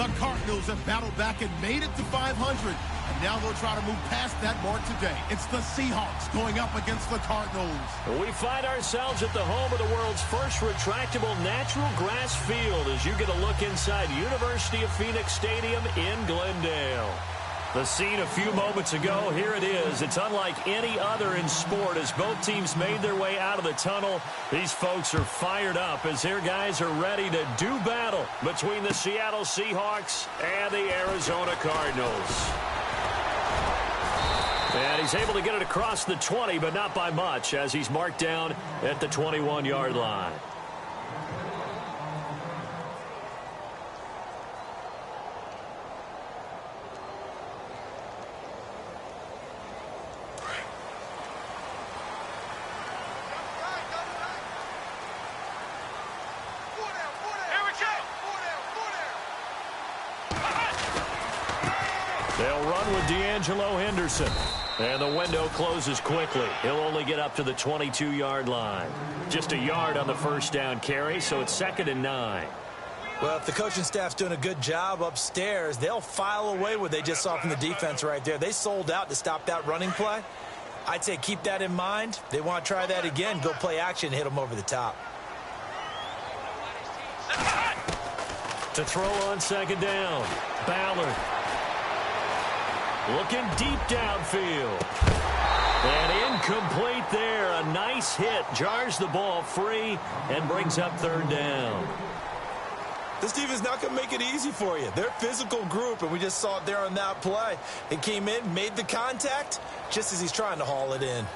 The Cardinals have battled back and made it to 500. And now they'll try to move past that mark today. It's the Seahawks going up against the Cardinals. We find ourselves at the home of the world's first retractable natural grass field as you get a look inside University of Phoenix Stadium in Glendale. The scene a few moments ago, here it is. It's unlike any other in sport as both teams made their way out of the tunnel. These folks are fired up as their guys are ready to do battle between the Seattle Seahawks and the Arizona Cardinals. And he's able to get it across the 20, but not by much as he's marked down at the 21-yard line. They'll run with D'Angelo Henderson. And the window closes quickly. He'll only get up to the 22-yard line. Just a yard on the first down carry, so it's 2nd and 9. Well, if the coaching staff's doing a good job upstairs, they'll file away what they just saw from the defense right there. They sold out to stop that running play. I'd say keep that in mind. They want to try that again, go play action, hit them over the top. To throw on 2nd down, Ballard. Looking deep downfield. And incomplete there. A nice hit. Jars the ball free and brings up 3rd down. This defense not going to make it easy for you. They're a physical group, and we just saw it there on that play. It came in, made the contact, just as he's trying to haul it in.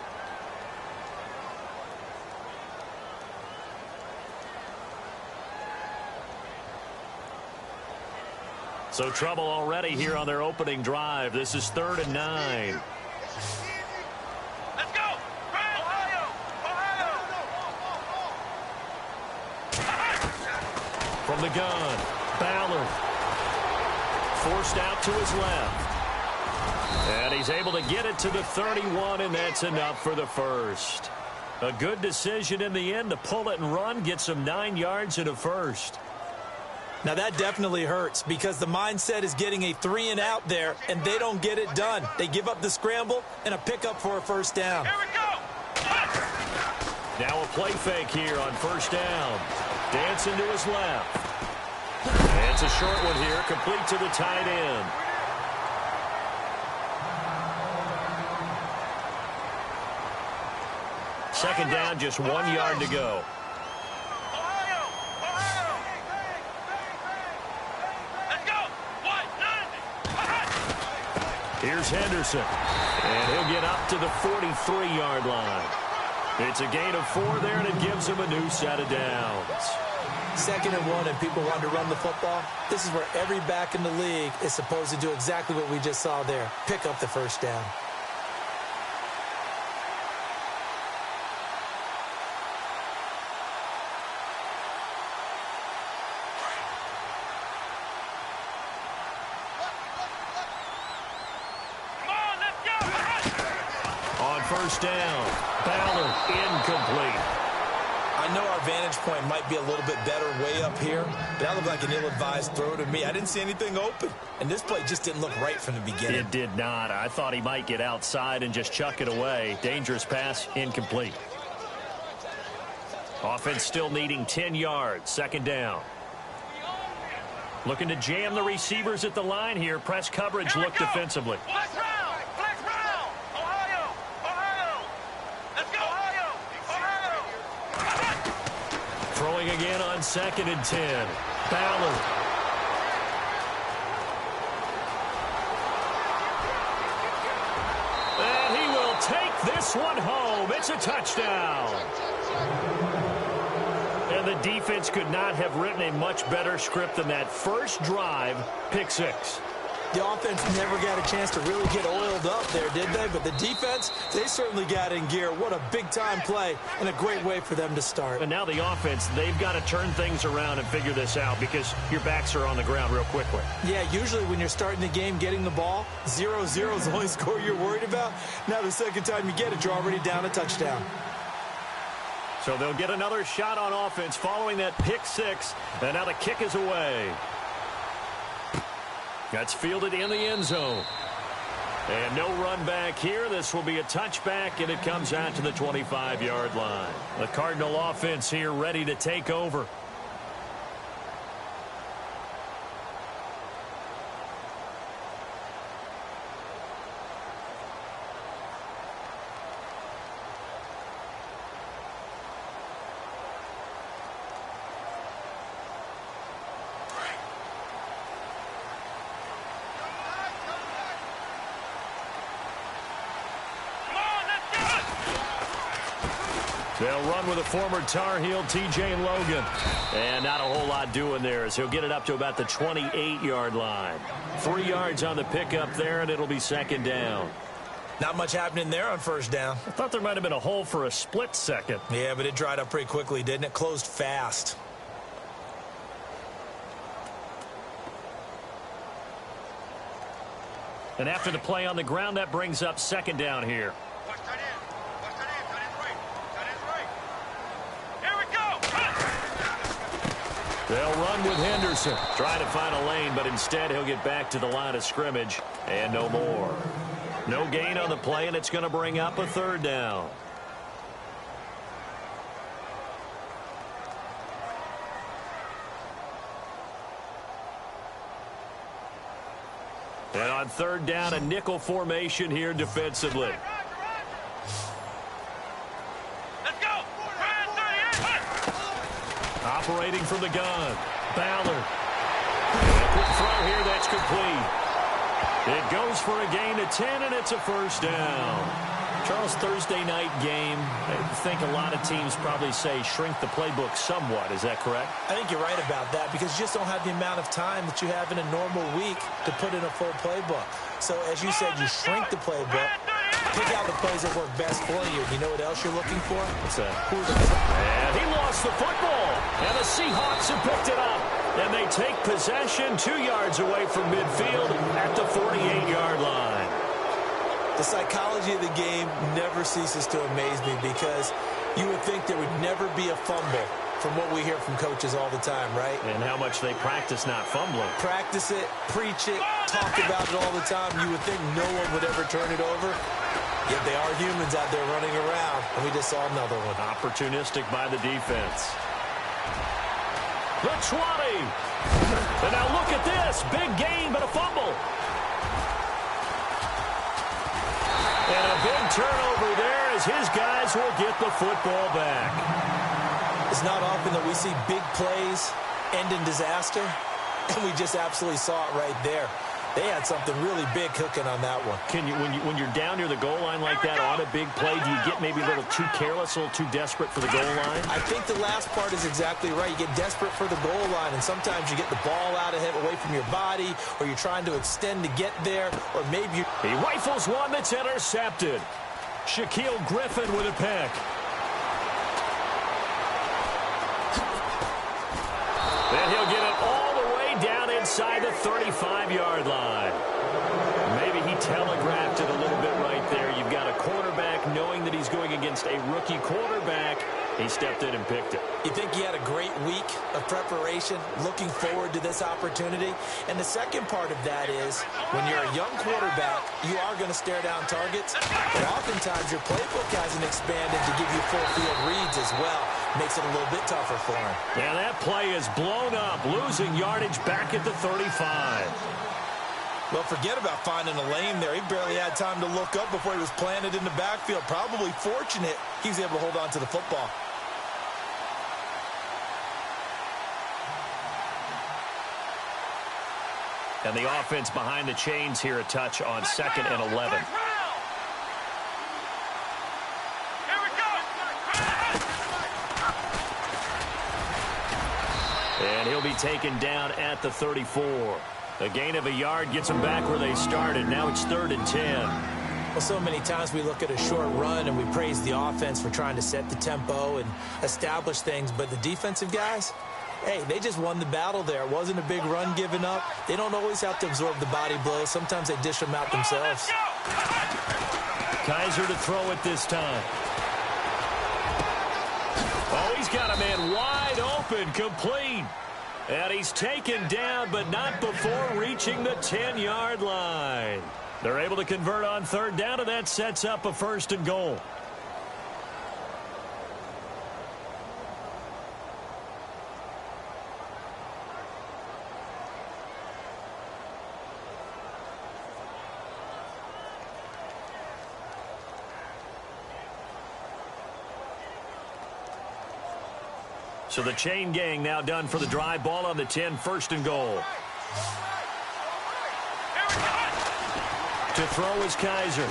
So trouble already here on their opening drive. This is 3rd and 9. Let's go! Ohio! Ohio! From the gun, Ballard. Forced out to his left. And he's able to get it to the 31, and that's enough for the first. A good decision in the end to pull it and run, get some 9 yards and a first. Now, that definitely hurts because the mindset is getting a 3 and out there, and they don't get it done. They give up the scramble and a pickup for a first down. Here we go! Now a play fake here on first down. Dancing to his left. And it's a short one here, complete to the tight end. Second down, just 1 yard to go. Here's Henderson, and he'll get up to the 43-yard line. It's a gain of 4 there, and it gives him a new set of downs. 2nd and 1, and people want to run the football. This is where every back in the league is supposed to do exactly what we just saw there, pick up the first down. First down. Ballard incomplete. I know our vantage point might be a little bit better way up here, but that looked like an ill-advised throw to me. I didn't see anything open, and this play just didn't look right from the beginning. It did not. I thought he might get outside and just chuck it away. Dangerous pass, incomplete. Offense still needing 10 yards. 2nd down. Looking to jam the receivers at the line here. Press coverage look defensively. Throwing again on 2nd and 10. Ballard. And he will take this one home. It's a touchdown. And the defense could not have written a much better script than that first drive, pick 6. The offense never got a chance to really get oiled up there, did they? But the defense, they certainly got in gear. What a big-time play and a great way for them to start. And now the offense, they've got to turn things around and figure this out because your backs are on the ground real quickly. Yeah, usually when you're starting the game, getting the ball, 0-0 is the only score you're worried about. Now the second time you get it, you're already down a touchdown. So they'll get another shot on offense following that pick 6, and now the kick is away. That's fielded in the end zone. And no run back here. This will be a touchback, and it comes out to the 25-yard line. The Cardinal offense here ready to take over. They'll run with a former Tar Heel, T.J. Logan. And not a whole lot doing there as he'll get it up to about the 28-yard line. 3 yards on the pickup there, and it'll be second down. Not much happening there on first down. I thought there might have been a hole for a split second. Yeah, but it dried up pretty quickly, didn't it? Closed fast. And after the play on the ground, that brings up second down here. They'll run with Henderson. Trying to find a lane, but instead he'll get back to the line of scrimmage. And no more. No gain on the play, and it's going to bring up a third down. And on third down, a nickel formation here defensively. Operating from the gun. Ballard. A quick throw here, that's complete. It goes for a gain of 10, and it's a first down. Charles, Thursday night game, I think a lot of teams probably say shrink the playbook somewhat. Is that correct? I think you're right about that because you just don't have the amount of time that you have in a normal week to put in a full playbook. So, as you said, you shrink the playbook. Pick out the plays that work best for you. You know what else you're looking for? What's that? And he lost the football. And the Seahawks have picked it up. And they take possession 2 yards away from midfield at the 48-yard line. The psychology of the game never ceases to amaze me because you would think there would never be a fumble from what we hear from coaches all the time, right? And how much they practice not fumbling. Practice it, preach it, talk about it all the time. You would think no one would ever turn it over. Yet they are humans out there running around, and we just saw another one. Opportunistic by the defense. The 20. And now look at this. Big gain, but a fumble. And a big turnover there as his guys will get the football back. It's not often that we see big plays end in disaster, and we just absolutely saw it right there. They had something really big cooking on that one. Can you, when you're down near the goal line like that on a big play, do you get maybe a little too careless, a little too desperate for the goal line? I think the last part is exactly right. You get desperate for the goal line, and sometimes you get the ball out of it away from your body, or you're trying to extend to get there, or maybe he rifles one that's intercepted. Shaquille Griffin with a pick. Then he'll get it all the way down inside the 35-yard line. Maybe he telegraphed it a little bit right there. You've got a quarterback knowing that he's going against a rookie quarterback. He stepped in and picked it. You think he had a great week of preparation, looking forward to this opportunity? And the second part of that is, when you're a young quarterback, you are going to stare down targets, but oftentimes your playbook hasn't expanded to give you full field reads as well. Makes it a little bit tougher for him. And that play is blown up, losing yardage back at the 35. Well, forget about finding a lane there. He barely had time to look up before he was planted in the backfield. Probably fortunate he was able to hold on to the football. And the offense behind the chains here, a touch on 2nd and 11. And he'll be taken down at the 34. A gain of a yard gets them back where they started. Now it's 3rd and 10. Well, so many times we look at a short run and we praise the offense for trying to set the tempo and establish things. But the defensive guys, hey, they just won the battle there. It wasn't a big run given up. They don't always have to absorb the body blows. Sometimes they dish them out themselves. Kaiser to throw it this time. Oh, he's got a man wide open, complete. And he's taken down, but not before reaching the 10-yard line. They're able to convert on third down, and that sets up a 1st and goal. So the chain gang now done for the drive. Ball on the 10, 1st and goal. To throw is Kaiser.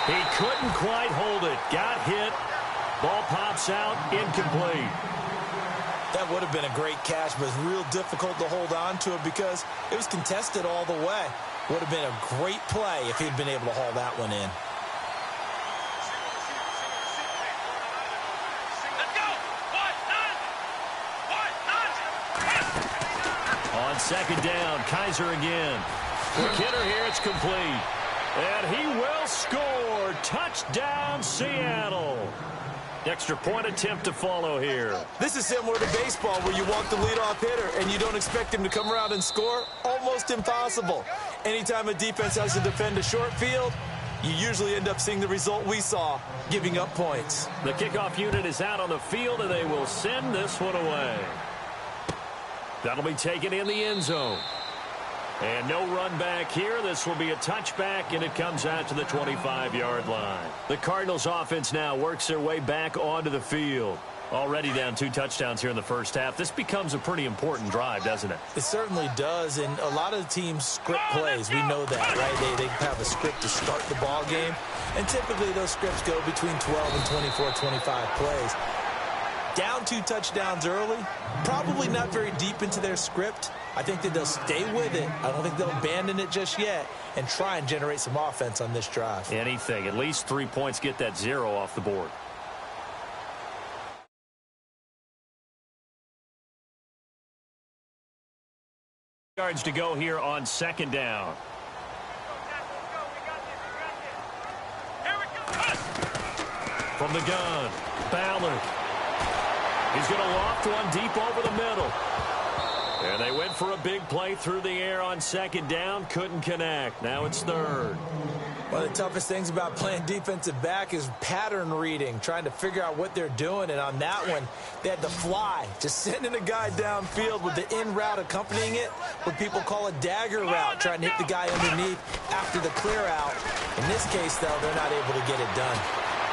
He couldn't quite hold it. Got hit. Ball pops out. Incomplete. That would have been a great catch, but it's real difficult to hold on to it because it was contested all the way. Would have been a great play if he'd been able to haul that one in. On 2nd down, Kaiser again. Quick hitter here, it's complete. And he will score. Touchdown, Seattle. Extra point attempt to follow here. This is similar to baseball where you want the leadoff hitter and you don't expect him to come around and score. Almost impossible. Anytime a defense has to defend a short field, you usually end up seeing the result we saw, giving up points. The kickoff unit is out on the field, and they will send this one away. That'll be taken in the end zone. And no run back here. This will be a touchback, and it comes out to the 25-yard line. The Cardinals offense now works their way back onto the field. Already down 2 touchdowns here in the first half. This becomes a pretty important drive, doesn't it? It certainly does, and a lot of the teams script plays. We know that, right? They have a script to start the ball game, and typically those scripts go between 12 and 24, 25 plays. Down 2 touchdowns early, probably not very deep into their script. I think that they'll stay with it. I don't think they'll abandon it just yet and try and generate some offense on this drive. Anything. At least 3 points, get that 0 off the board. Yards to go here on 2nd down. From the gun, Ballard. He's going to loft one deep over the middle. And they went for a big play through the air on 2nd down. Couldn't connect. Now it's 3rd. One of the toughest things about playing defensive back is pattern reading, trying to figure out what they're doing. And on that one, they had to fly, just sending a guy downfield with the in route accompanying it, what people call a dagger route, trying to hit the guy underneath after the clear out. In this case, though, they're not able to get it done.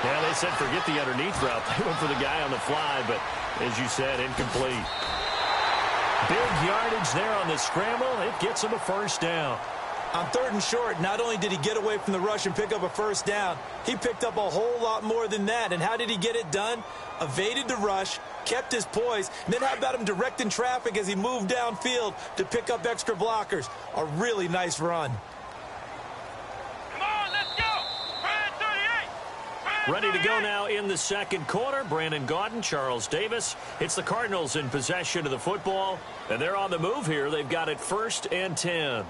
Yeah, they said forget the underneath route. They went for the guy on the fly, but as you said, incomplete. Big yardage there on the scramble. It gets him a 1st down. On 3rd and short, not only did he get away from the rush and pick up a 1st down, he picked up a whole lot more than that. And how did he get it done? Evaded the rush, kept his poise, and then how about him directing traffic as he moved downfield to pick up extra blockers? A really nice run. Ready to go now in the 2nd quarter. Brandon Gaudin, Charles Davis. It's the Cardinals in possession of the football, and they're on the move here. They've got it 1st and 10.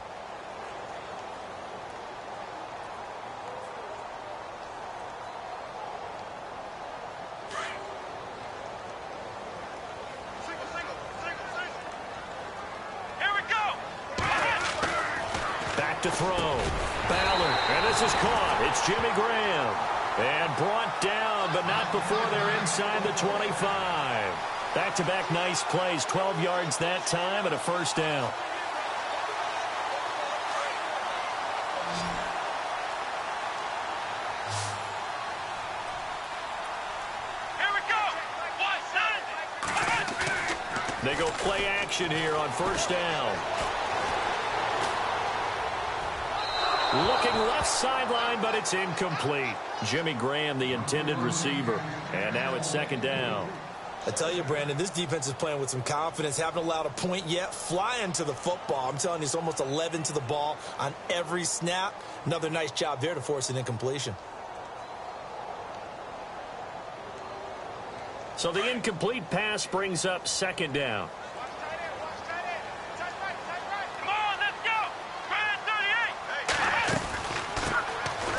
Here we go. Back to throw. Ballard, and this is caught. It's Jimmy Graham. And brought down, but not before they're inside the 25. Back-to-back nice plays, 12 yards that time and a 1st down. Here we go. They go play action here on 1st down. Looking left sideline, but it's incomplete. Jimmy Graham, the intended receiver. And now it's 2nd down. I tell you, Brandon, this defense is playing with some confidence. Haven't allowed a point yet. Flying to the football. I'm telling you, it's almost 11 to the ball on every snap. Another nice job there to force an incompletion. So the incomplete pass brings up 2nd down.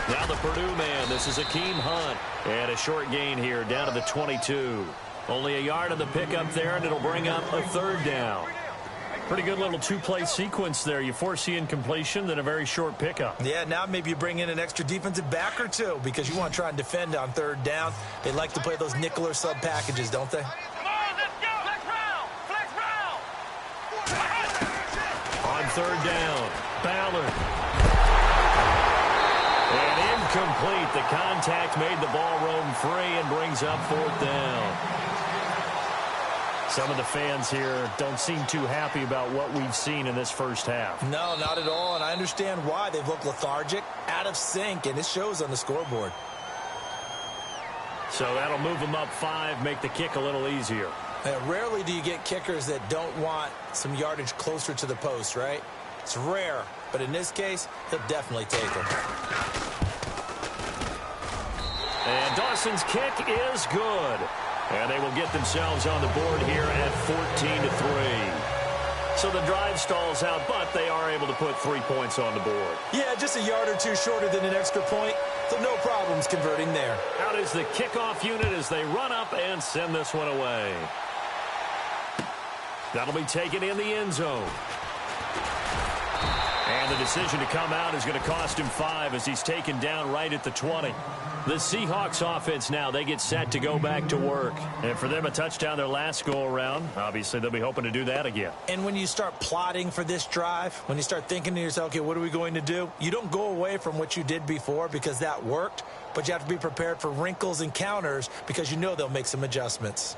Now the Purdue man, this is Akeem Hunt. And a short gain here down to the 22. Only a yard of the pickup there, and it'll bring up a third down. Pretty good little two-play sequence there. You foresee incompletion, then a very short pickup. Yeah, now maybe you bring in an extra defensive back or two because you want to try and defend on third down. They like to play those nickel or sub packages, don't they? Come on, let's go. Flex round. Flex round. On third down, Ballard. And incomplete. The contact made the ball roam free and brings up fourth down. Some of the fans here don't seem too happy about what we've seen in this first half. No, not at all, and I understand why. They've looked lethargic, out of sync, and it shows on the scoreboard. So that'll move them up 5, make the kick a little easier. Rarely do you get kickers that don't want some yardage closer to the post, right? It's rare, but in this case, he'll definitely take them. And Dawson's kick is good. And they will get themselves on the board here at 14-3. So the drive stalls out, but they are able to put 3 points on the board. Yeah, just a yard or two shorter than an extra point, so no problems converting there. Out is the kickoff unit as they run up and send this one away. That'll be taken in the end zone. And the decision to come out is going to cost him 5 as he's taken down right at the 20. The Seahawks offense now, they get set to go back to work. And for them, a touchdown their last go-around. Obviously, they'll be hoping to do that again. And when you start plotting for this drive, when you start thinking to yourself, okay, what are we going to do? You don't go away from what you did before because that worked, but you have to be prepared for wrinkles and counters because you know they'll make some adjustments.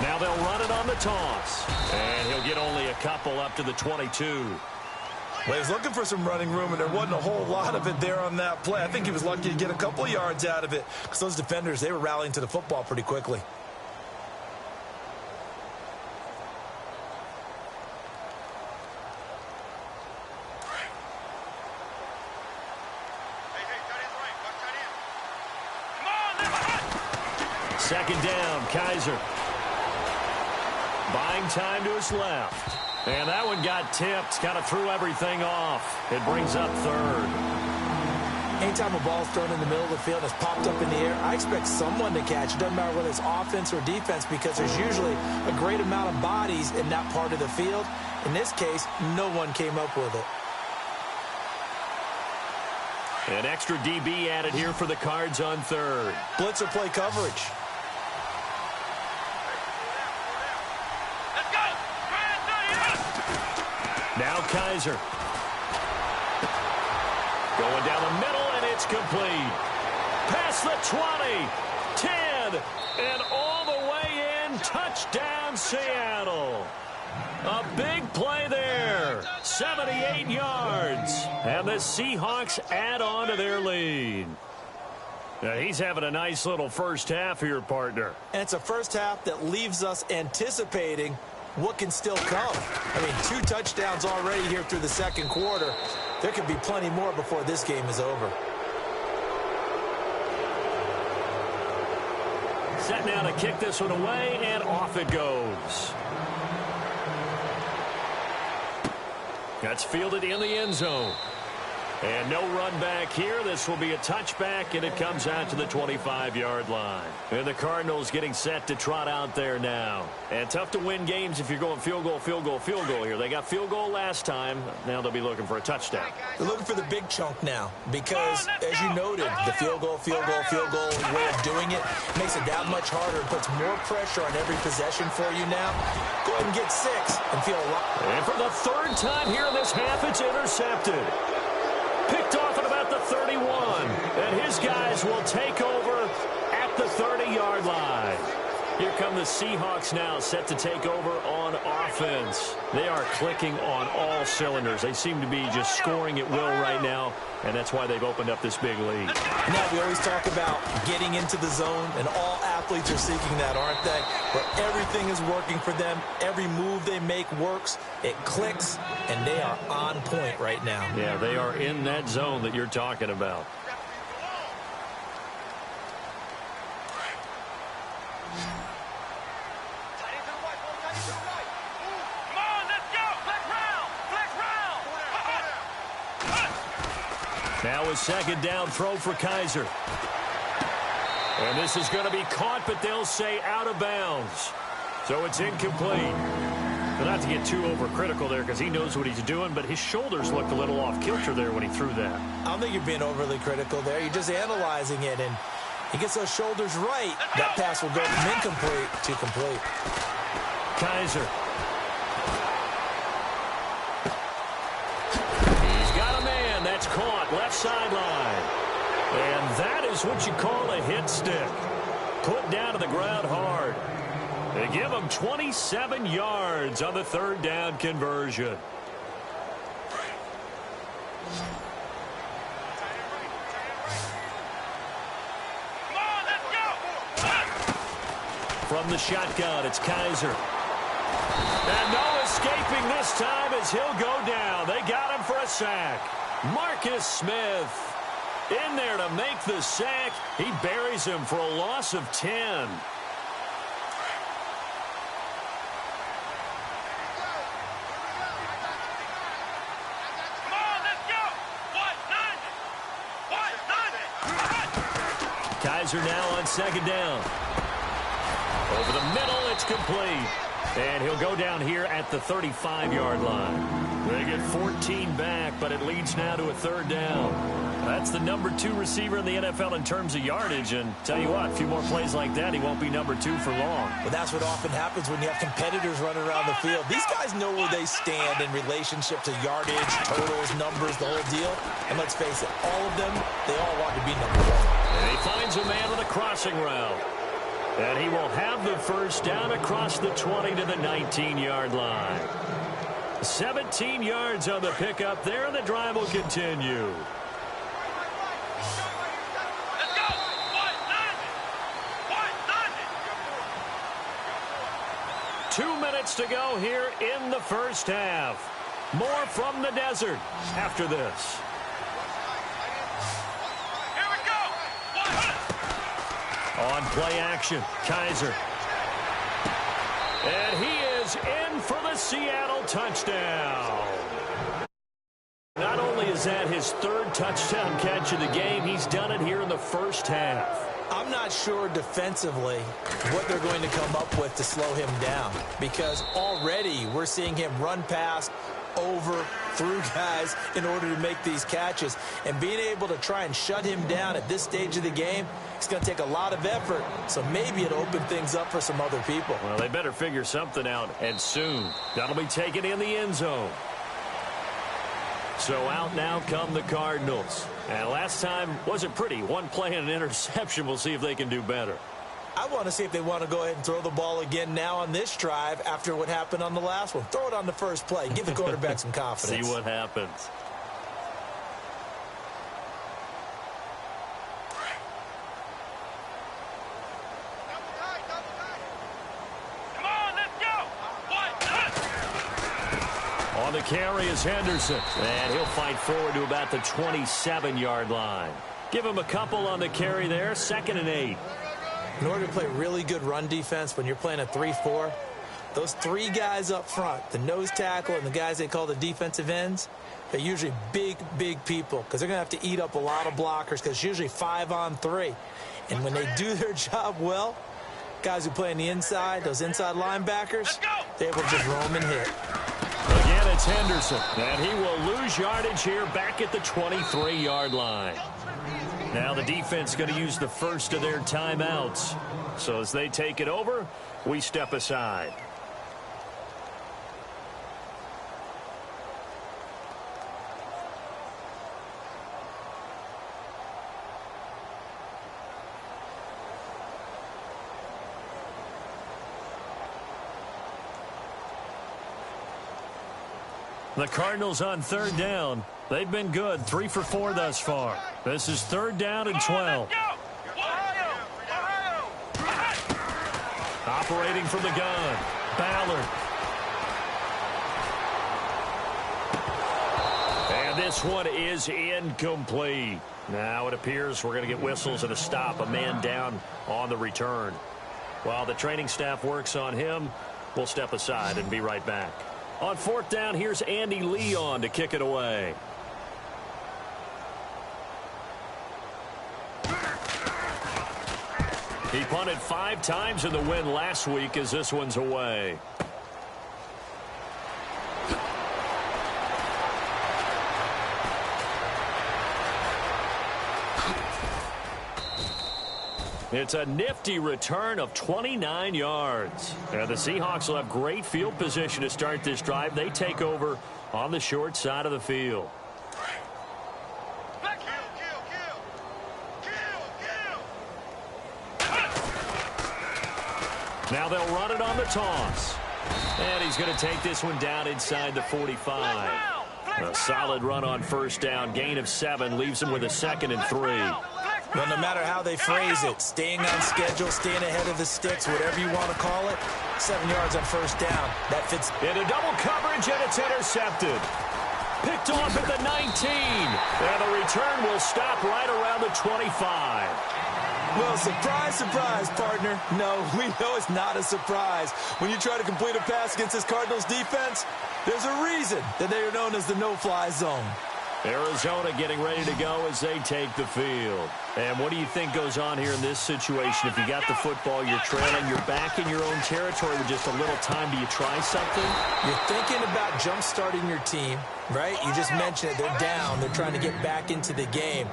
Now they'll run it on the toss. And he'll get only a couple up to the 22. Well, he was looking for some running room, and there wasn't a whole lot of it there on that play. I think he was lucky to get a couple of yards out of it because those defenders, they were rallying to the football pretty quickly. Second down, Kaiser. Buying time to his left. And that one got tipped, kind of threw everything off. It brings up third. Anytime a ball's thrown in the middle of the field and it's popped up in the air, I expect someone to catch. It doesn't matter whether it's offense or defense because there's usually a great amount of bodies in that part of the field. In this case, no one came up with it. An extra DB added here for the Cards on third. Blitzer play coverage. Now Kaiser. Going down the middle, and it's complete. Past the 20, 10, and all the way in. Touchdown, Seattle. A big play there. 78 yards. And the Seahawks add on to their lead. Now, he's having a nice little first half here, partner. And it's a first half that leaves us anticipating what can still come. I mean, 2 touchdowns already here through the second quarter. There could be plenty more before this game is over. Set now to kick this one away, and off it goes. That's fielded in the end zone. And no run back here. This will be a touchback, and it comes out to the 25-yard line. And the Cardinals getting set to trot out there now. And tough to win games if you're going field goal, field goal, field goal here. They got field goal last time. Now they'll be looking for a touchdown. They're looking for the big chunk now because, as you noted, the field goal way of doing it makes it that much harder. It puts more pressure on every possession for you now. Go ahead and get 6 and feel a lot. And for the third time here in this half, it's intercepted. Picked off at about the 31. And his guys will take over at the 30-yard line. Here come the Seahawks now, set to take over on offense. They are clicking on all cylinders. They seem to be just scoring at will right now, and that's why they've opened up this big lead. Now, we always talk about getting into the zone, and all athletes are seeking that, aren't they? Where everything is working for them. Every move they make works. It clicks, and they are on point right now. Yeah, they are in that zone that you're talking about. Now a second down throw for Kaiser. And this is going to be caught, but they'll say out of bounds. So it's incomplete. But not to get too overcritical there because he knows what he's doing, but his shoulders looked a little off kilter there when he threw that. I don't think you're being overly critical there. You're just analyzing it, and he gets those shoulders right. That pass will go from incomplete to complete. Kaiser. He's got a man. That's caught. Left sideline. And that is what you call a hit stick. Put down to the ground hard. They give him 27 yards on the third down conversion. Come on, let's go. From the shotgun, it's Kaiser. And no escaping this time as he'll go down. They got him for a sack. Marcus Smith in there to make the sack. He buries him for a loss of 10. Kaiser now on second down. Over the middle, it's complete. And he'll go down here at the 35-yard line. They get 14 back, but it leads now to a third down. That's the number 2 receiver in the NFL in terms of yardage. And tell you what, a few more plays like that, he won't be number 2 for long. But that's what often happens when you have competitors running around the field. These guys know where they stand in relationship to yardage, totals, numbers, the whole deal. And let's face it, all of them, they all want to be number 1. And he finds a man on the crossing route. And he will have the first down across the 20 to the 19-yard line. 17 yards on the pickup there, and the drive will continue. Let's go. 2 minutes to go here in the first half. More from the desert after this. Here we go. On play action, Kaiser. And he is in for the Seattle touchdown. Not only is that his 3rd touchdown catch of the game, he's done it here in the first half. I'm not sure defensively what they're going to come up with to slow him down, because already we're seeing him run past, over, through guys in order to make these catches. And being able to try and shut him down at this stage of the game, it's going to take a lot of effort. So maybe it'll open things up for some other people. Well, they better figure something out, and soon. That'll be taken in the end zone. So out now come the Cardinals. And last time wasn't pretty. One play and an interception. We'll see if they can do better. I want to see if they want to go ahead and throw the ball again now on this drive after what happened on the last one. Throw it on the first play. Give the quarterback some confidence. See what happens. Come on, let's go. On the carry is Henderson. And he'll fight forward to about the 27-yard line. Give him a couple on the carry there. 2nd and 8. In order to play really good run defense when you're playing a 3-4, those 3 guys up front, the nose tackle and the guys they call the defensive ends, they're usually big, big people because they're going to have to eat up a lot of blockers because it's usually 5 on 3. And when they do their job well, guys who play on the inside, those inside linebackers, they're able to just roam and hit. Again, it's Henderson. And he will lose yardage here back at the 23-yard line. Now the defense going to use the first of their timeouts. So as they take it over, we step aside. The Cardinals on 3rd down. They've been good, 3 for 4 thus far. This is 3rd down and 12. Operating from the gun, Ballard. And this one is incomplete. Now it appears we're going to get whistles and a stop, a man down on the return. While the training staff works on him, we'll step aside and be right back. On 4th down, here's Andy Lee on to kick it away. He punted 5 times in the win last week as this one's away. It's a nifty return of 29 yards. And the Seahawks will have great field position to start this drive. They take over on the short side of the field. Now they'll run it on the toss. And he's going to take this one down inside the 45. A solid run on first down. Gain of 7 leaves him with a 2nd and 3. Well, no matter how they phrase it, staying on schedule, staying ahead of the sticks, whatever you want to call it, 7 yards on first down. That fits. Into double coverage, and it's intercepted. Picked off at the 19. And the return will stop right around the 25. Well, surprise, surprise, partner. No, we know it's not a surprise. When you try to complete a pass against this Cardinals defense, there's a reason that they are known as the no-fly zone. Arizona getting ready to go as they take the field. And what do you think goes on here in this situation? If you got the football, you're trailing, you're back in your own territory with just a little time. Do you try something? You're thinking about jump-starting your team, right? You just mentioned it. They're down. They're trying to get back into the game.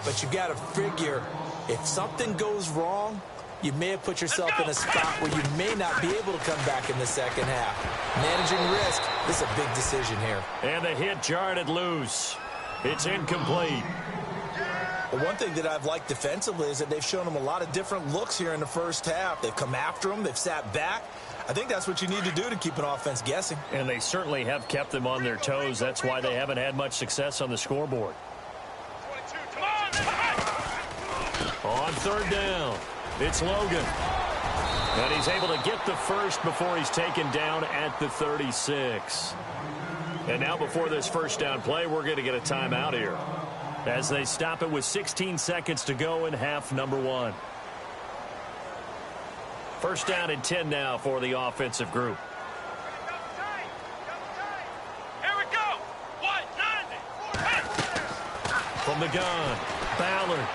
But you got to figure, if something goes wrong, you may have put yourself in a spot where you may not be able to come back in the second half. Managing risk, this is a big decision here. And the hit jarred it loose. It's incomplete. Well, one thing that I've liked defensively is that they've shown them a lot of different looks here in the first half. They've come after them. They've sat back. I think that's what you need to do to keep an offense guessing. And they certainly have kept them on their toes. That's why they haven't had much success on the scoreboard. On third down, it's Logan. And he's able to get the first before he's taken down at the 36. And now before this first down play, we're going to get a timeout here as they stop it with 16 seconds to go in half number 1. First down and 10 now for the offensive group. Here we go. 190. From the gun, Ballard.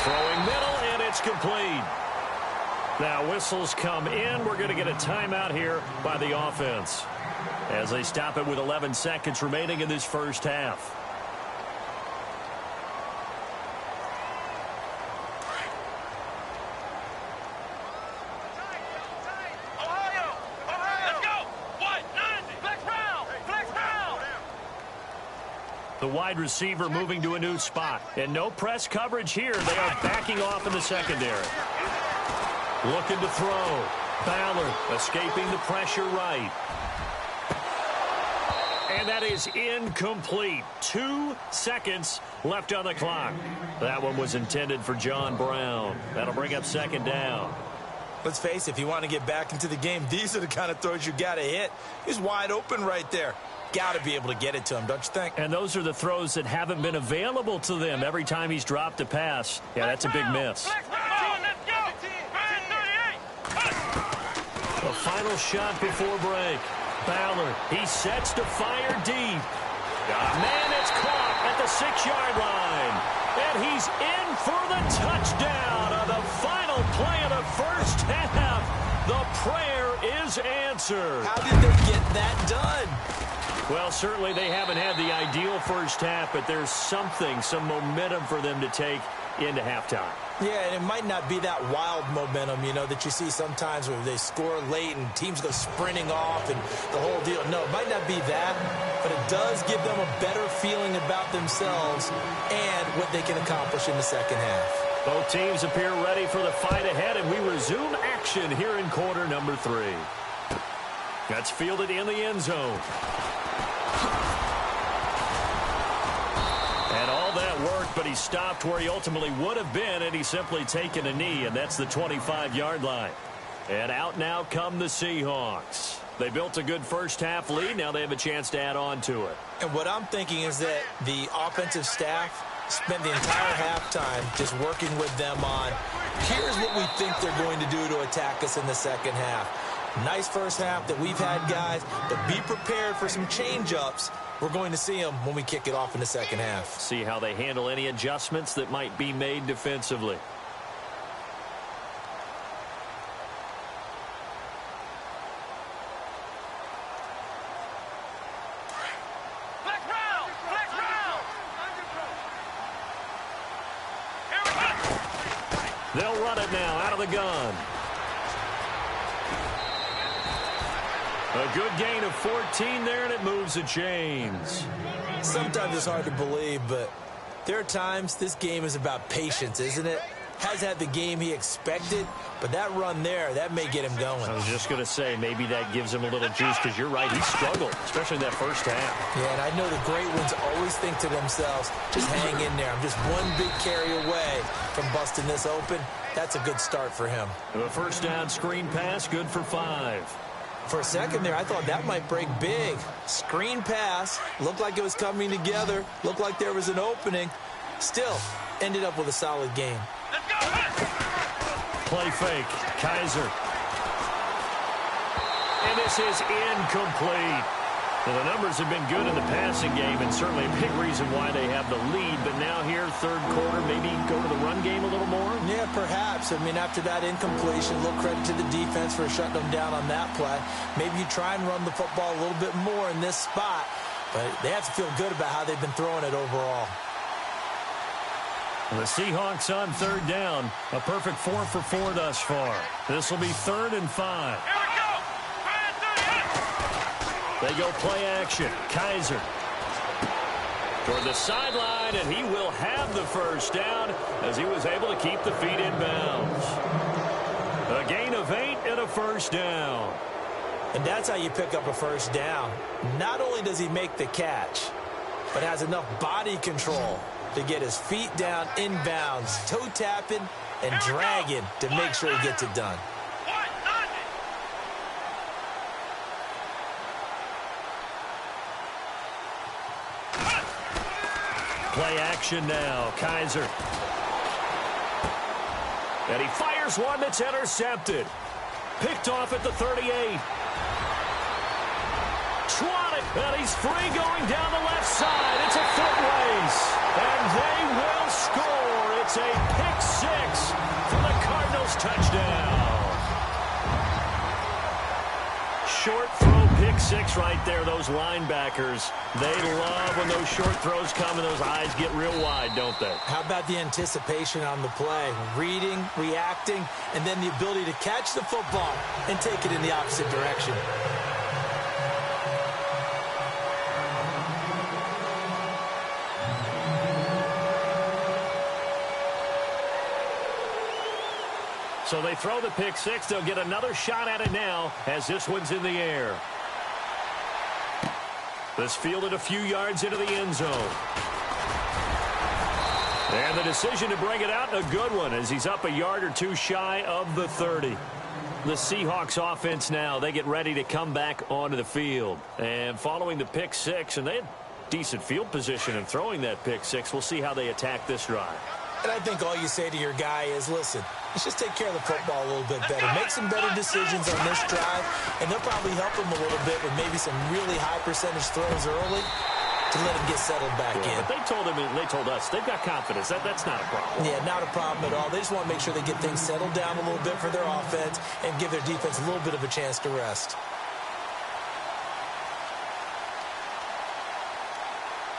Throwing middle, and it's complete. Now whistles come in. We're going to get a timeout here by the offense as they stop it with 11 seconds remaining in this first half. The wide receiver moving to a new spot. And no press coverage here. They are backing off in the secondary. Looking to throw. Ballard escaping the pressure right. And that is incomplete. 2 seconds left on the clock. That one was intended for John Brown. That'll bring up second down. Let's face it, if you want to get back into the game, these are the kind of throws you got to hit. He's wide open right there. Got to be able to get it to him, don't you think? And those are the throws that haven't been available to them every time he's dropped a pass. Yeah, that's a big miss. The final shot before break. Ballard, he sets to fire deep. Man, it's caught at the 6-yard line. And he's in for the touchdown on the final play of the first half. The prayer is answered. How did they get that done? Well, certainly they haven't had the ideal first half, but there's something, some momentum for them to take into halftime. Yeah, and it might not be that wild momentum, you know, that you see sometimes where they score late and teams go sprinting off and the whole deal. No, it might not be that, but it does give them a better feeling about themselves and what they can accomplish in the second half. Both teams appear ready for the fight ahead, and we resume action here in quarter number 3. That's fielded in the end zone. And all that worked, but he stopped where he ultimately would have been, and he's simply taken a knee, and that's the 25-yard line. And out now come the Seahawks. They built a good first-half lead. Now they have a chance to add on to it. And what I'm thinking is that the offensive staff spent the entire halftime just working with them on, here's what we think they're going to do to attack us in the second half. Nice first half that we've had, guys, but be prepared for some change-ups. We're going to see them when we kick it off in the second half. See how they handle any adjustments that might be made defensively. They'll run it now out of the gun. A good gain of 14 there, and it moves the chains. Sometimes it's hard to believe, but there are times this game is about patience, isn't it? Has had the game he expected, but that run there, that may get him going. I was just going to say, maybe that gives him a little juice, because you're right, he struggled, especially in that first half. Yeah, and I know the great ones always think to themselves, just hang in there. I'm just one big carry away from busting this open. That's a good start for him. The first down screen pass, good for 5. For a second there, I thought that might break big. Screen pass, looked like it was coming together, looked like there was an opening. Still, ended up with a solid game. Let's go! Play fake, Kaiser. And this is incomplete. Well, the numbers have been good in the passing game, and certainly a big reason why they have the lead. But now here, third quarter, maybe go to the run game a little more? Yeah, perhaps. I mean, after that incompletion, a little credit to the defense for shutting them down on that play. Maybe you try and run the football a little bit more in this spot, but they have to feel good about how they've been throwing it overall. The Seahawks on third down. A perfect 4 for 4 thus far. This will be 3rd and 5. Here we go! They go play action. Kaiser toward the sideline, and he will have the first down as he was able to keep the feet in bounds. A gain of 8 and a first down. And that's how you pick up a first down. Not only does he make the catch, but has enough body control to get his feet down inbounds, toe tapping and dragging to make sure he gets it done. Play action now. Kaiser. And he fires one that's intercepted. Picked off at the 38. Swatted, and he's free going down the left side. It's a foot race, and they will score. It's a pick-6 for the Cardinals touchdown. Short throw, pick-6 right there. Those linebackers, they love when those short throws come and those eyes get real wide, don't they? How about the anticipation on the play? Reading, reacting, and then the ability to catch the football and take it in the opposite direction. So they throw the pick-6. They'll get another shot at it now as this one's in the air. This fielded a few yards into the end zone. And the decision to bring it out, a good one, as he's up a yard or two shy of the 30. The Seahawks offense now, they get ready to come back onto the field. And following the pick-6, and they had decent field position in throwing that pick-6. We'll see how they attack this drive. And I think all you say to your guy is, listen, let's just take care of the football a little bit better. Make some better decisions on this drive, and they'll probably help him a little bit with maybe some really high percentage throws early to let him get settled back in. But they told him, and they told us, they've got confidence. That's not a problem. Yeah, not a problem at all. They just want to make sure they get things settled down a little bit for their offense and give their defense a little bit of a chance to rest.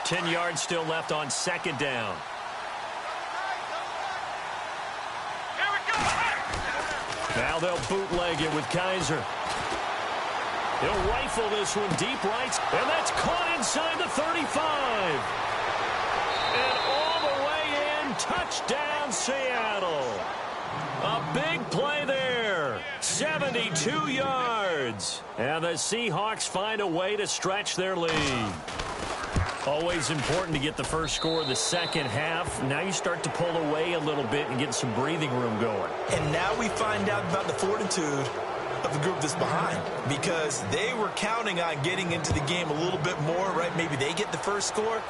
10 yards still left on second down. Now they'll bootleg it with Kaiser. He'll rifle this one deep right, and that's caught inside the 35. And all the way in, touchdown Seattle. A big play there, 72 yards. And the Seahawks find a way to stretch their lead. Always important to get the first score of the second half. Now you start to pull away a little bit and get some breathing room going. And now we find out about the fortitude of the group that's behind, because they were counting on getting into the game a little bit more, right? Maybe they get the first score.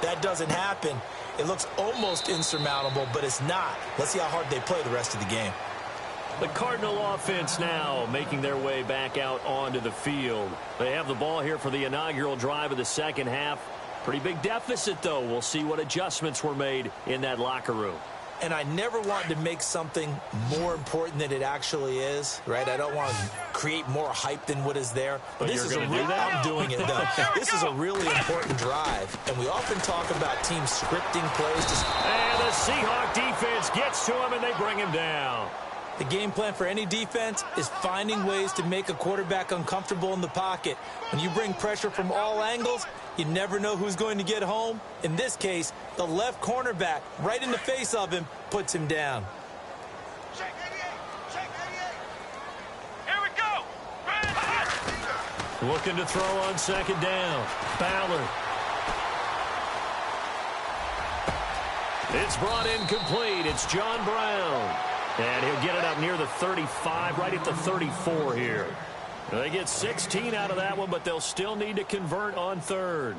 That doesn't happen. It looks almost insurmountable, but it's not. Let's see how hard they play the rest of the game. The Cardinal offense now making their way back out onto the field. They have the ball here for the inaugural drive of the second half. Pretty big deficit, though. We'll see what adjustments were made in that locker room. and I never want to make something more important than it actually is, right? I don't want to create more hype than what is there. But this you're is going to do that? I'm doing it, though. This is a really important drive, and we often talk about teams scripting plays. And the Seahawk defense gets to him, and they bring him down. The game plan for any defense is finding ways to make a quarterback uncomfortable in the pocket. When you bring pressure from all angles, you never know who's going to get home. In this case, the left cornerback, right in the face of him, puts him down. Check 88. Check 88. Here we go. Looking to throw on second down. Ballard. It's brought in complete. It's John Brown. And he'll get it up near the 35, right at the 34 here. They get 16 out of that one, but they'll still need to convert on third.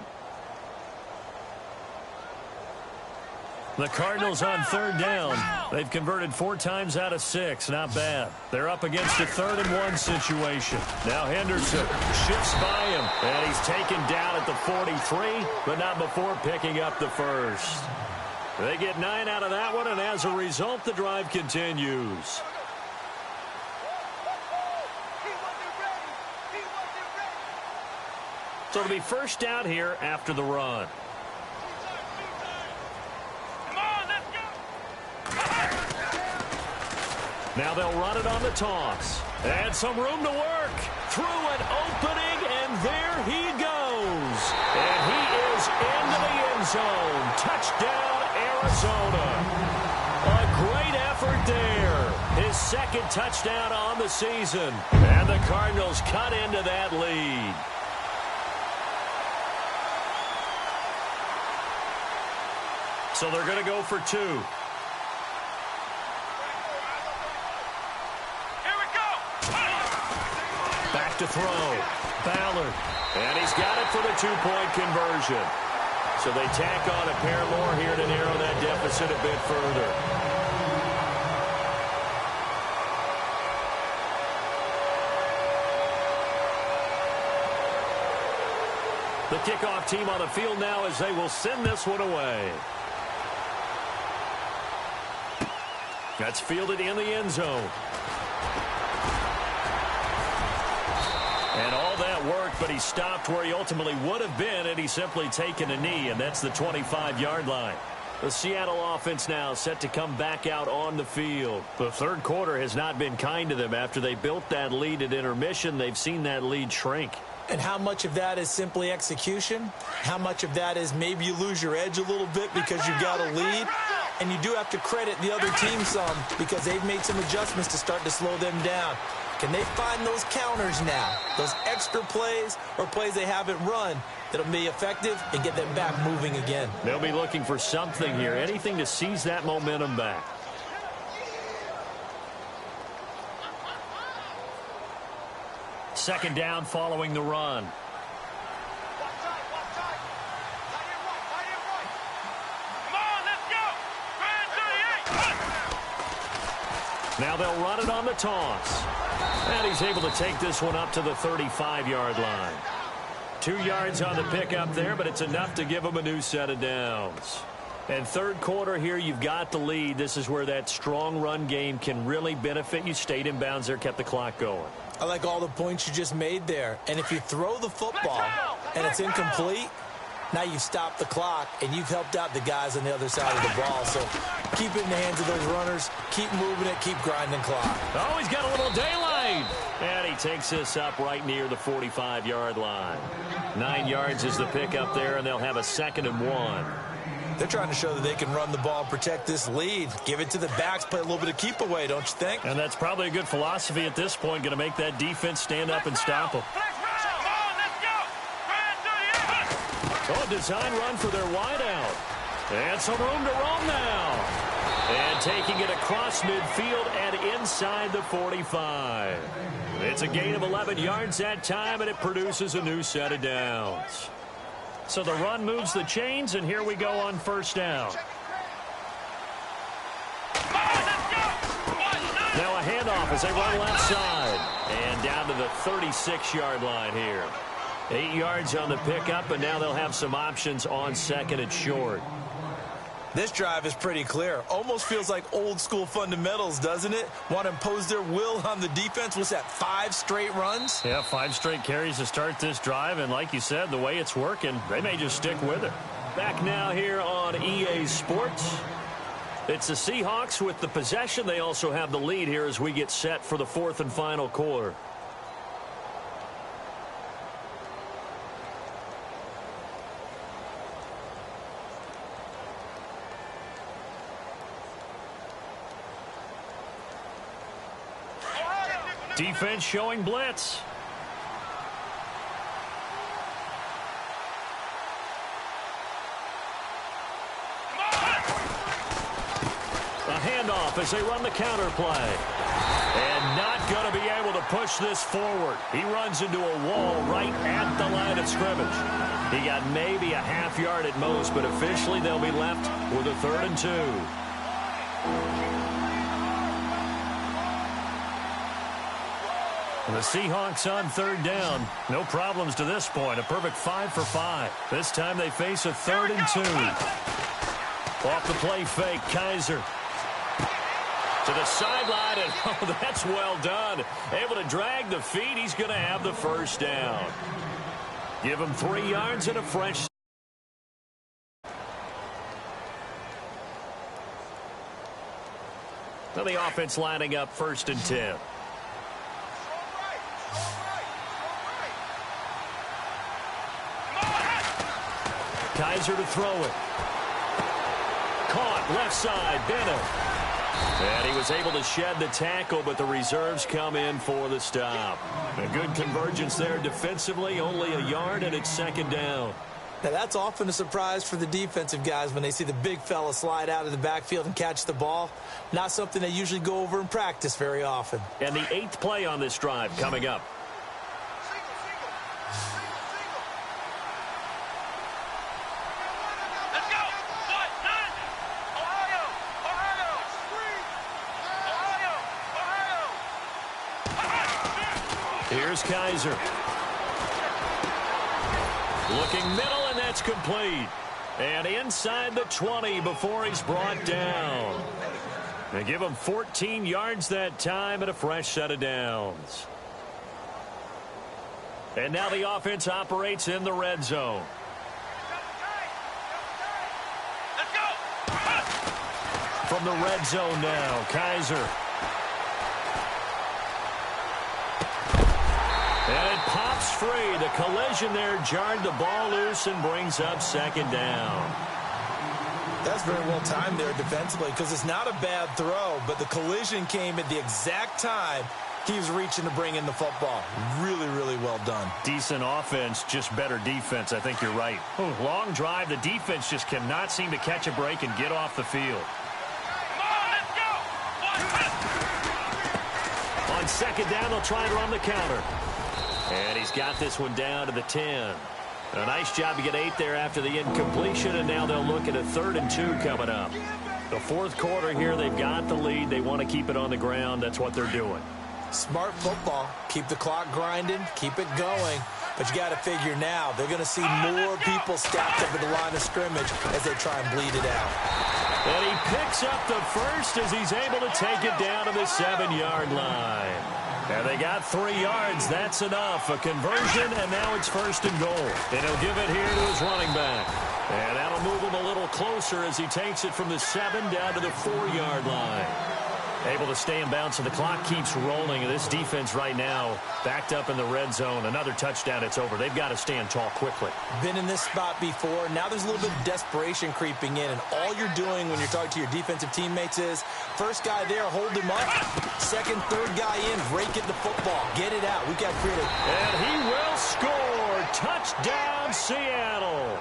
The Cardinals on third down. They've converted 4 times out of 6. Not bad. They're up against a 3rd and 1 situation. Now Henderson shifts by him, and he's taken down at the 43, but not before picking up the first. They get 9 out of that one, and as a result, the drive continues. So it'll be first down here after the run. Come on, let's go. Now they'll run it on the toss. And some room to work. Through an opening, and there he goes. And he is into the end zone. Touchdown, Arizona. A great effort there. His 2nd touchdown on the season. And the Cardinals cut into that lead. So they're going to go for 2. Back to throw. Ballard. And he's got it for the 2-point conversion. So they tack on a pair more here to narrow that deficit a bit further. The kickoff team on the field now as they will send this one away. That's fielded in the end zone. And all that worked, but he stopped where he ultimately would have been had he simply taken a knee, and that's the 25-yard line. The Seattle offense now set to come back out on the field. The third quarter has not been kind to them. After they built that lead at intermission, they've seen that lead shrink. And how much of that is simply execution? How much of that is maybe you lose your edge a little bit because you've got a lead? And you do have to credit the other team some because they've made some adjustments to start to slow them down. Can they find those counters now, those extra plays or plays they haven't run that'll be effective and get them back moving again? They'll be looking for something here, anything to seize that momentum back. Second down following the run. Now they'll run it on the toss. And he's able to take this one up to the 35-yard line. 2 yards on the pickup there, but it's enough to give him a new set of downs. And third quarter here, you've got the lead. This is where that strong run game can really benefit you. Stayed in bounds there, kept the clock going. I like all the points you just made there. And if you throw the football and it's incomplete, now you've stopped the clock and you've helped out the guys on the other side of the ball. So keep it in the hands of those runners. Keep moving it. Keep grinding clock. Oh, he's got a little daylight. And he takes this up right near the 45-yard line. 9 yards is the pickup there, and they'll have a 2nd and 1. They're trying to show that they can run the ball and protect this lead. Give it to the backs, play a little bit of keep away, don't you think? And that's probably a good philosophy at this point, going to make that defense stand up and stop them. Oh, design run for their wideout. And some room to roam now. And taking it across midfield and inside the 45. It's a gain of 11 yards that time, and it produces a new set of downs. So the run moves the chains, and here we go on first down. Now a handoff as they run left side. And down to the 36-yard line here. 8 yards on the pickup, and now they'll have some options on 2nd and short. This drive is pretty clear. Almost feels like old school fundamentals, doesn't it? Want to impose their will on the defense. What's that, 5 straight runs? Yeah, 5 straight carries to start this drive, and like you said, the way it's working, they may just stick with it. Back now here on EA Sports. It's the Seahawks with the possession. They also have the lead here as we get set for the 4th and final quarter. Defense showing blitz. A handoff as they run the counter play. And not going to be able to push this forward. He runs into a wall right at the line of scrimmage. He got maybe a half yard at most, but officially they'll be left with a 3rd and 2. The Seahawks on 3rd down. No problems to this point. A perfect 5 for 5. This time they face a 3rd and 2. Off the play fake, Kaiser. To the sideline, and oh, that's well done. Able to drag the feet. He's going to have the 1st down. Give him 3 yards and a fresh. Now the offense lining up 1st and 10. Kaiser to throw it. Caught left side, Bennett. And he was able to shed the tackle, but the reserves come in for the stop. A good convergence there defensively, only a yard, and it's 2nd down. Now, that's often a surprise for the defensive guys when they see the big fella slide out of the backfield and catch the ball. Not something they usually go over in practice very often. And the 8th play on this drive coming up. Here's Kaiser. Looking middle, and that's complete. And inside the 20 before he's brought down. They give him 14 yards that time and a fresh set of downs. And now the offense operates in the red zone. From the red zone now, Kaiser. And it pops free. The collision there jarred the ball loose and brings up 2nd down. That's very well timed there defensively because it's not a bad throw, but the collision came at the exact time he was reaching to bring in the football. Really, really well done. Decent offense, just better defense. I think you're right. Long drive. The defense just cannot seem to catch a break and get off the field. On 2nd down, they'll try and run the counter. And he's got this one down to the 10. A nice job to get 8 there after the incompletion, and now they'll look at a 3rd and 2 coming up. The 4th quarter here, they've got the lead. They want to keep it on the ground. That's what they're doing. Smart football. Keep the clock grinding. Keep it going. But you got to figure now, they're going to see more people stacked up at the line of scrimmage as they try and bleed it out. And he picks up the 1st as he's able to take it down to the 7-yard line. And they got 3 yards. That's enough. A conversion, and now it's 1st and goal. And he'll give it here to his running back. And that'll move him a little closer as he takes it from the 7 down to the 4-yard line. Able to stay in bounds, so the clock keeps rolling. And this defense right now backed up in the red zone. Another touchdown, it's over. They've got to stand tall quickly. Been in this spot before. Now there's a little bit of desperation creeping in. And all you're doing when you're talking to your defensive teammates is, first guy there, hold him up. 2nd, 3rd guy in, rake at the football. Get it out. We've got creative. And he will score. Touchdown, Seattle.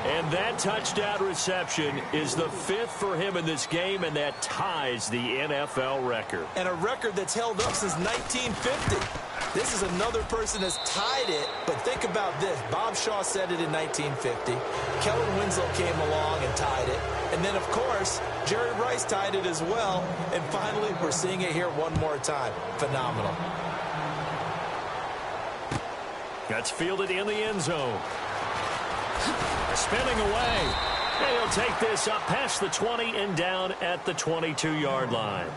And that touchdown reception is the 5th for him in this game, and that ties the NFL record. And a record that's held up since 1950. This is another person that's tied it, but think about this. Bob Shaw said it in 1950. Kellen Winslow came along and tied it. And then, of course, Jerry Rice tied it as well. And finally, we're seeing it here one more time. Phenomenal. That's fielded in the end zone. Spinning away. And he'll take this up past the 20 and down at the 22-yard line.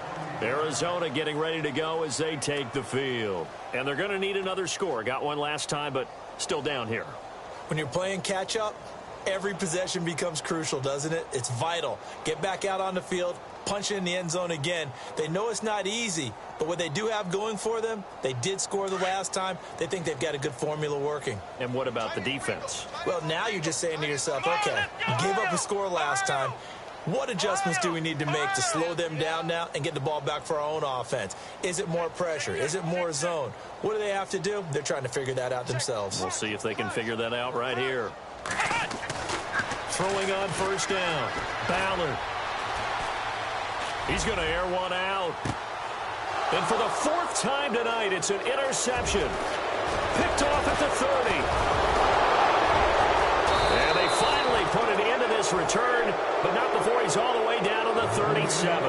Arizona getting ready to go as they take the field. And they're going to need another score. Got one last time, but still down here. When you're playing catch-up, every possession becomes crucial, doesn't it? It's vital. Get back out on the field, punch it in the end zone again. They know it's not easy, but what they do have going for them, they did score the last time. They think they've got a good formula working. And what about the defense? Well, now you're just saying to yourself, okay, we gave up a score last time. What adjustments do we need to make to slow them down now and get the ball back for our own offense? Is it more pressure? Is it more zone? What do they have to do? They're trying to figure that out themselves. We'll see if they can figure that out right here. Throwing on first down. Ballard. He's going to air one out. And for the fourth time tonight, it's an interception. Picked off at the 30. And they finally put an end to this return, but not before he's all the way down to the 37.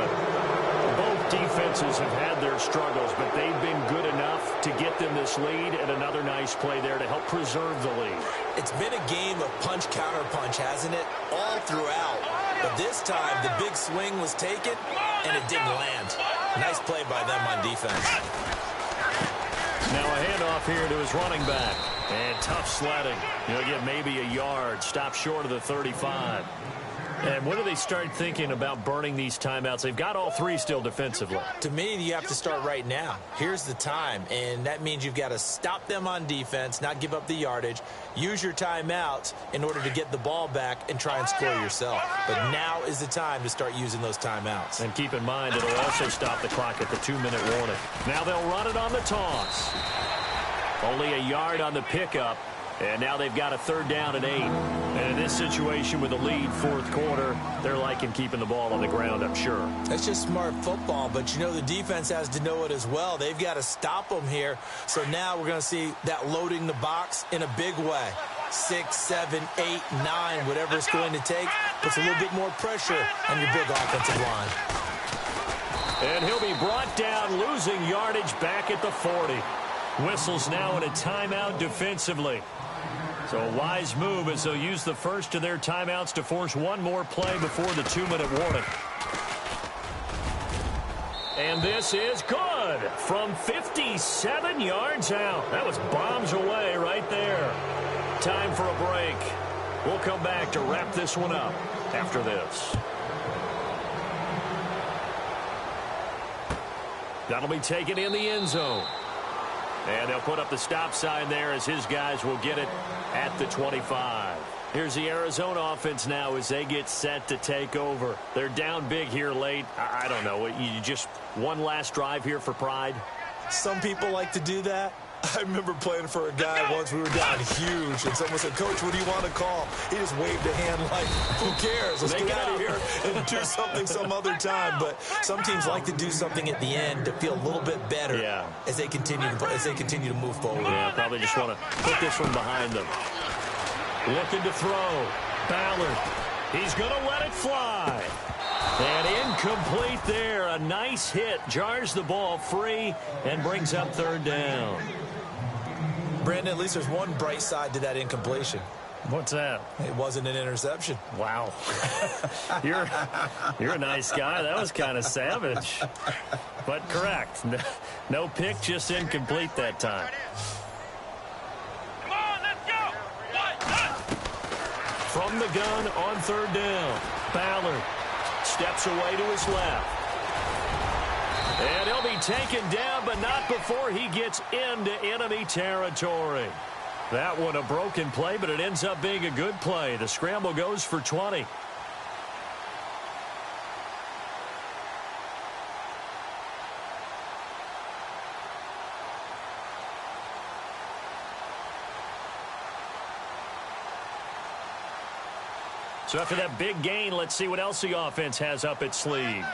Both defenses have had their struggles, but they've been good enough to get them this lead, and another nice play there to help preserve the lead. It's been a game of punch-counter-punch, hasn't it? All throughout. But this time, the big swing was taken, and it didn't land. Nice play by them on defense. Now a handoff here to his running back. And tough sledding. He'll get maybe a yard. Stop short of the 35. And when do they start thinking about burning these timeouts? They've got all three still defensively. To me, you have to start right now. Here's the time, and that means you've got to stop them on defense, not give up the yardage, use your timeouts in order to get the ball back and try and score yourself. But now is the time to start using those timeouts. And keep in mind, it'll also stop the clock at the 2-minute warning. Now they'll run it on the toss. Only a yard on the pickup. And now they've got a third down and 8. And in this situation with a lead fourth quarter, they're liking keeping the ball on the ground, I'm sure. That's just smart football, but you know the defense has to know it as well. They've got to stop them here. So now we're going to see that loading the box in a big way. 6, 7, 8, 9, whatever it's going to take, puts a little bit more pressure on your big offensive line. And he'll be brought down, losing yardage back at the 40. Whistles now in a timeout defensively. So a wise move as they'll use the first of their timeouts to force one more play before the 2-minute warning. And this is good from 57 yards out. That was bombs away right there. Time for a break. We'll come back to wrap this one up after this. That'll be taken in the end zone. And they'll put up the stop sign there as his guys will get it at the 25. Here's the Arizona offense now as they get set to take over. They're down big here late. I don't know. You just one last drive here for pride? Some people like to do that. I remember playing for a guy once. We were down huge, and someone said, "Coach, what do you want to call?" He just waved a hand like, "Who cares? Let's get out of here and do something some other time." But some teams like to do something at the end to feel a little bit better as they continue to move forward. Yeah, probably just want to put this one behind them. Looking to throw. Ballard. He's going to let it fly. And incomplete there. A nice hit. Jars the ball free and brings up third down. Brandon, at least there's one bright side to that incompletion. What's that? It wasn't an interception. Wow. You're a nice guy. That was kind of savage. But correct. No pick, just incomplete that time. Come on, let's go. From the gun on third down. Ballard steps away to his left. And he'll be taken down, but not before he gets into enemy territory. That one a broken play, but it ends up being a good play. The scramble goes for 20. So after that big gain, let's see what else the offense has up its sleeve.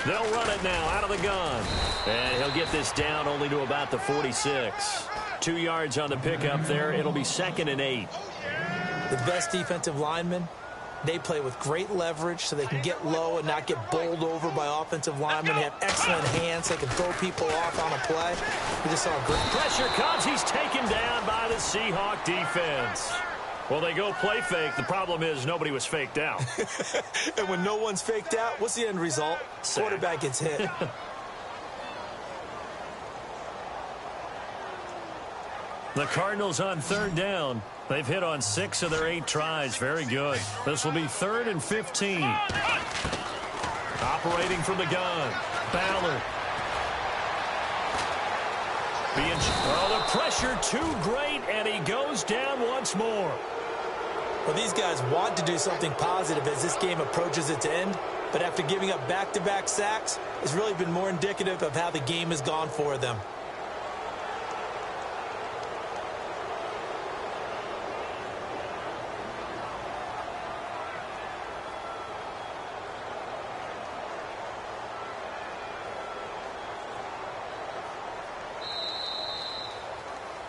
They'll run it now out of the gun. And he'll get this down only to about the 46. 2 yards on the pickup there. It'll be 2nd and 8. The best defensive lineman They play with great leverage so they can get low and not get bowled over by offensive linemen. They have excellent hands so they can throw people off on a play. We just saw a great pressure comes. He's taken down by the Seahawk defense. Well, they go play fake. The problem is nobody was faked out. And when no one's faked out, what's the end result? Sack. Quarterback gets hit. The Cardinals on third down. They've hit on 6 of their 8 tries. Very good. This will be 3rd and 15. Operating from the gun. Ballard. The pressure too great, and he goes down once more. Well, these guys want to do something positive as this game approaches its end, but after giving up back-to-back sacks, it's really been more indicative of how the game has gone for them.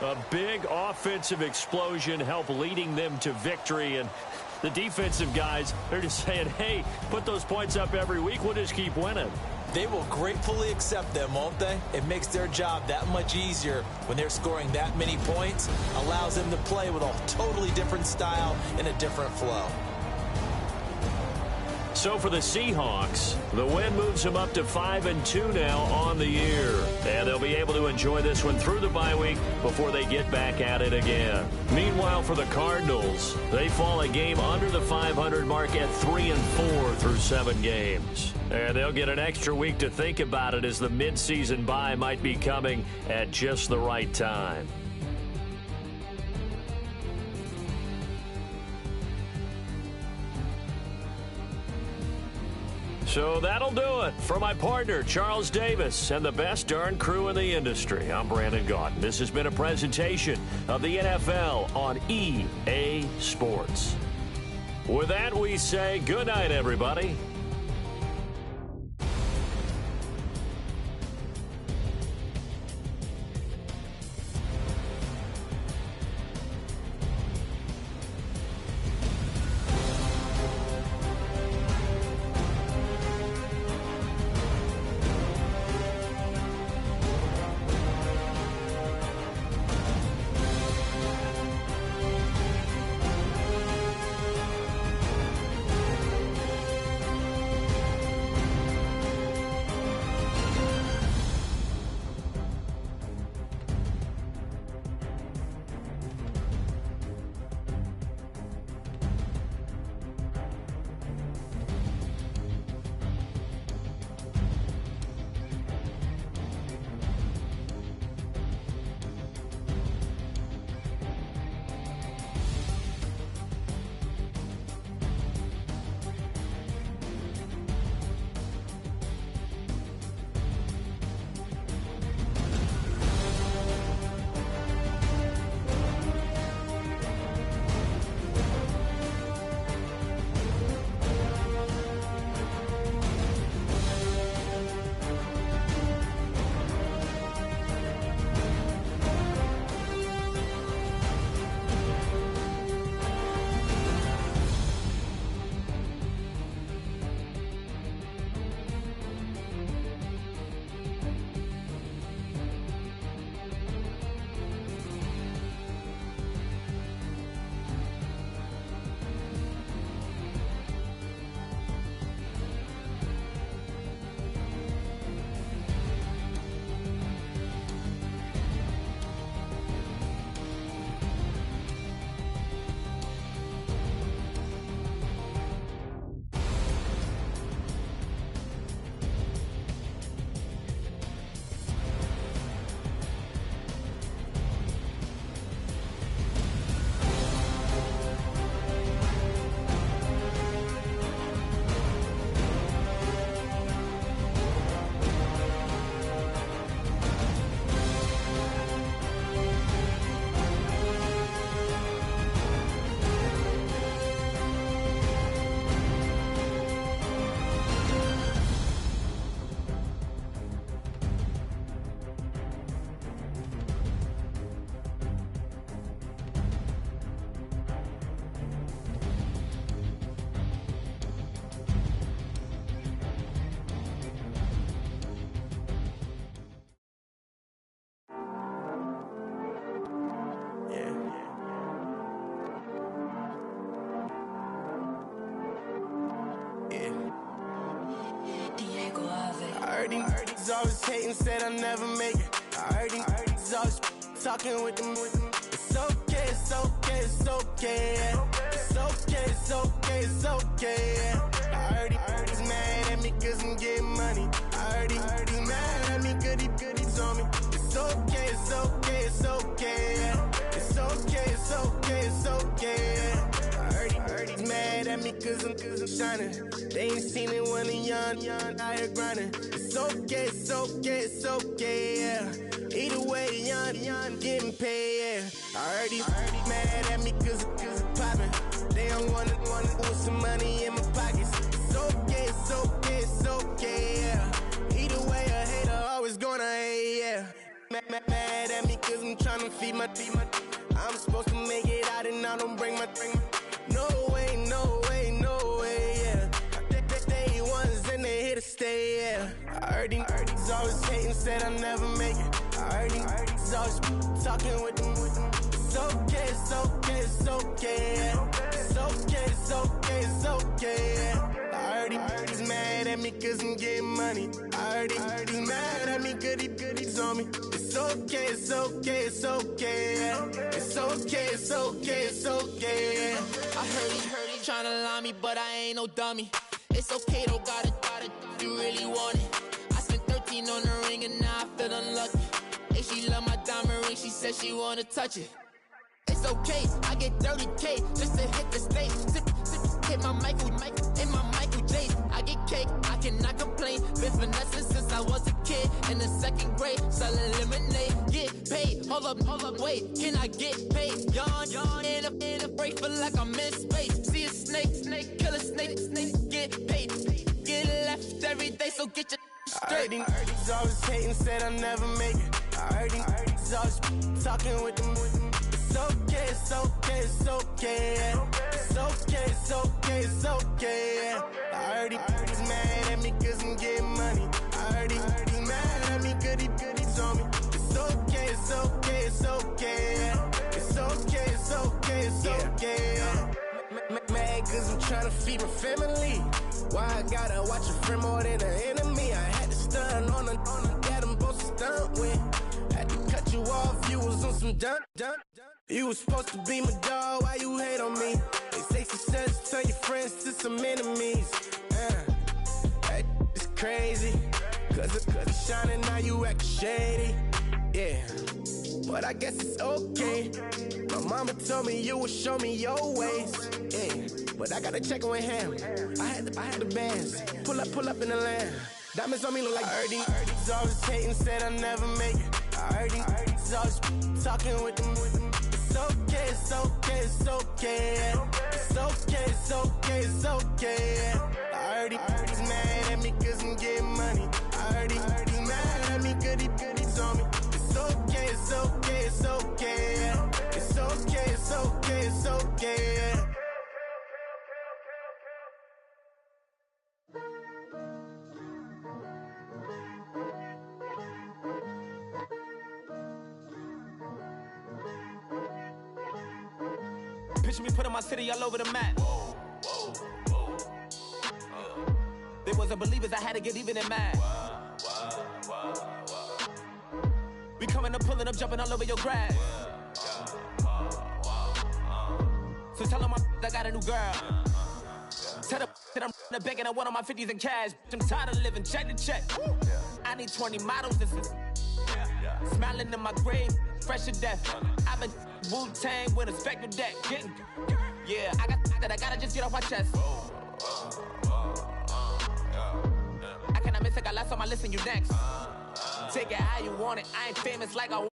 A big offensive explosion helped leading them to victory, and the defensive guys, they're just saying, hey, put those points up every week, we'll just keep winning. They will gratefully accept them, won't they? It makes their job that much easier when they're scoring that many points, allows them to play with a totally different style and a different flow. So for the Seahawks, the win moves them up to 5-2 now on the year. And they'll be able to enjoy this one through the bye week before they get back at it again. Meanwhile, for the Cardinals, they fall a game under the 500 mark at 3-4 through 7 games. And they'll get an extra week to think about it as the midseason bye might be coming at just the right time. So that'll do it. For my partner, Charles Davis, and the best darn crew in the industry, I'm Brandon Gaudin. This has been a presentation of the NFL on EA Sports. With that, we say good night, everybody. niggas always hating, said I'll never make it. I heard these niggas always talking with them. It's okay, it's okay, it's okay, yeah. It's okay, it's okay, it's okay, yeah. I heard he's mad at me cause I'm getting money. I heard he's mad at me cause he's on me. It's okay, it's okay, it's okay, yeah. It's okay, it's okay, it's okay, yeah. I heard he's mad at me cause I'm shining. They ain't seen it when I'm young, out here grinding. It's okay, it's okay, it's okay, yeah. Either way, young, getting paid, yeah. I heard he's mad at me cause I'm poppin'. They don't wanna with some money in my pockets. It's okay, it's okay, it's okay, yeah. Either way, a hater always gonna hate, yeah. Mad at me cause I'm tryna feed my I'm supposed to make it out and I don't bring my no way, no way, no way, yeah. Day ones and they here to stay, yeah. I heard he's always hating, said I'll never make it. I heard he's always talking with them. It's okay, it's okay, it's okay, yeah. It's okay, it's okay, it's okay, yeah. I heard he's mad at me cause I'm getting money. I heard he's mad at me cause he's on me. It's okay, it's okay, it's okay, yeah. It's okay, it's okay, it's okay, yeah. I heard he tryna lie me, but I ain't no dummy. It's okay, though, got it, you really want it. I spent 13 on the ring and now I feel unlucky. Hey, she love my diamond ring, she said she wanna touch it. It's okay, I get 30K just to hit the stage. Hit my Michael, in my Michael J. I get cake, I cannot complain. Been finessing since I was a kid. In the second grade, selling lemonade. Get paid, hold up, wait, can I get paid? Yawn, in a break, feel like I'm in space. See a snake, kill a snake, get paid. Get left every day, so get your straight. I heard he's always hating, said I'll never make it. I heard he's always talking with them. It's okay, it's okay, it's okay, yeah. It's okay, it's okay, it's okay, yeah. I heard he's mad at me cause I'm getting money. I heard he's mad at me cause he's on me. It's okay, it's okay, it's okay, yeah. It's okay, it's okay, it's okay, yeah. Mad cause I'm tryna feed my family. Why I gotta watch a friend more than an enemy? I had to stun on the that I'm supposed to stunt with. Had to cut you off, you was on some dun. You was supposed to be my dog, why you hate on me? They say success, turn your friends to some enemies. That is crazy, cause it's shining, now you actin' shady. Yeah, but I guess it's okay. My mama told me you would show me your ways. Yeah, but I gotta check with him. I had the bands. Pull up in the land. Diamonds on me look like I heard he's always hating, said I'll never make it. I heard he's always talking with them. It's okay, it's okay, it's okay, yeah. It's okay, it's okay, it's okay, yeah. I heard he's mad at me cause I'm getting money. I heard he's mad at me cause he's on me. It's okay, it's okay, it's okay, yeah. It's okay, it's okay, it's okay, yeah. Picture me putting my city all over the map. They wasn't believers, I had to get even and mad. We coming up, pulling up, jumping all over your grass. So tell them I got a new girl. Tell them that I'm in the bank and I want on my 50s in cash. I'm tired of living check to check. I need 20 models. This is smiling in my grave, fresh to death. I've been Wu-Tang with a spectral deck. Getting, yeah, I got that I gotta just get off my chest. I cannot miss it, got last on my list and you next. Take it how you want it, I ain't famous like I